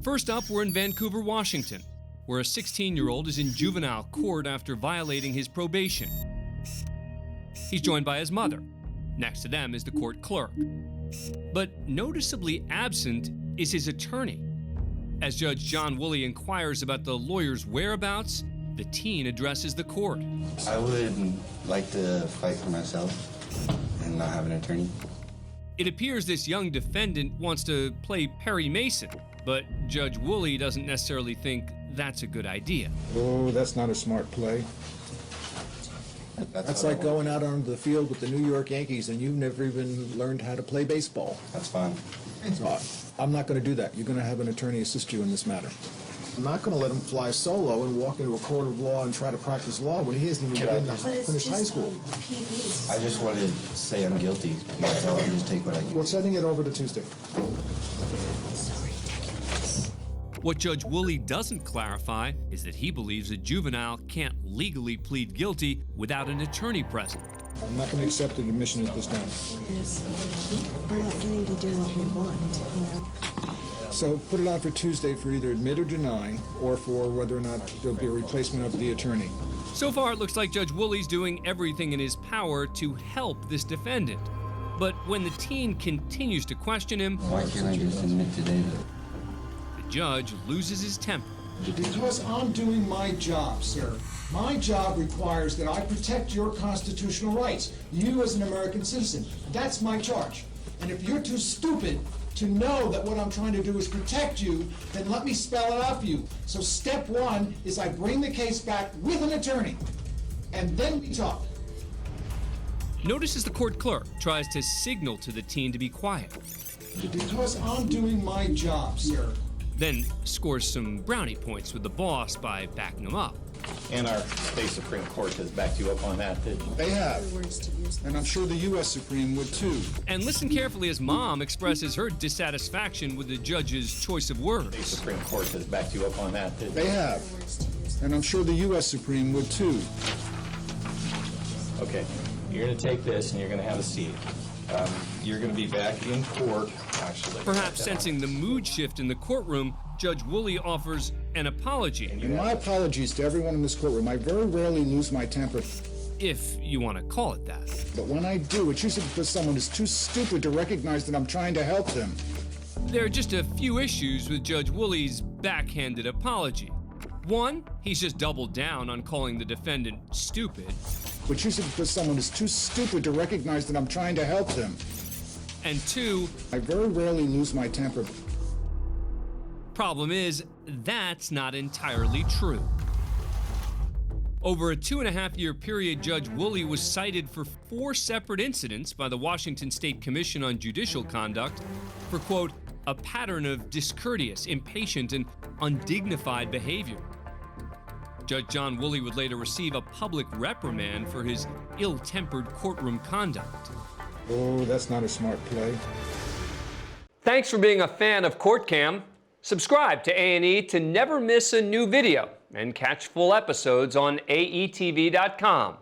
First up, we're in Vancouver, Washington, where a 16-year-old is in juvenile court after violating his probation. He's joined by his mother. Next to them is the court clerk. But noticeably absent is his attorney. As Judge John Woolley inquires about the lawyer's whereabouts, the teen addresses the court. I would like to fight for myself and not have an attorney. It appears this young defendant wants to play Perry Mason, but Judge Woolley doesn't necessarily think that's a good idea. Oh, that's not a smart play. That's like going out onto the field with the New York Yankees and you've never even learned how to play baseball. That's fine. So I'm not going to do that. You're going to have an attorney assist you in this matter. I'm not going to let him fly solo and walk into a court of law and try to practice law when he hasn't even finished high school. I just wanted to say I'm guilty. That's all. Just take what I get. We're sending it over to Tuesday. What Judge Woolley doesn't clarify is that he believes a juvenile can't legally plead guilty without an attorney present. I'm not going to accept an admission at this time. We're not getting to do what we want. So put it on for Tuesday for either admit or deny, or for whether or not there'll be a replacement of the attorney. So far, it looks like Judge Woolley's doing everything in his power to help this defendant. But when the teen continues to question him, Why can't I just admit today that? the judge loses his temper. Because I'm doing my job, sir. My job requires that I protect your constitutional rights, you as an American citizen. That's my charge. And if you're too stupid to know that what I'm trying to do is protect you, then let me spell it out for you. So step one is I bring the case back with an attorney, and then we talk. Notice as the court clerk tries to signal to the teen to be quiet, Because I'm doing my job, sir. then scores some brownie points with the boss by backing him up. And our state Supreme Court has backed you up on that. They have. And I'm sure the U.S. Supreme would too. And listen carefully as Mom expresses her dissatisfaction with the judge's choice of The words. Supreme Court has backed you up on that. They have. And I'm sure the U.S. Supreme would too. Okay, you're going to take this and you're going to have a seat. You're going to be back in court, actually. Perhaps sensing the mood shift in the courtroom, Judge Woolley offers an apology, And my apologies to everyone in this courtroom. I very rarely lose my temper. if you want to call it that. But when I do, it's usually because someone is too stupid to recognize that I'm trying to help them. There are just a few issues with Judge Woolley's backhanded apology. One, he's just doubled down on calling the defendant stupid. But usually because someone is too stupid to recognize that I'm trying to help them. And two, I very rarely lose my temper. problem is, that's not entirely true. Over a 2.5-year period, Judge Woolley was cited for 4 separate incidents by the Washington State Commission on Judicial Conduct for, quote, a pattern of discourteous, impatient, and undignified behavior. Judge John Woolley would later receive a public reprimand for his ill-tempered courtroom conduct. Oh, that's not a smart play. Thanks for being a fan of CourtCam. Subscribe to A&E to never miss a new video and catch full episodes on aetv.com.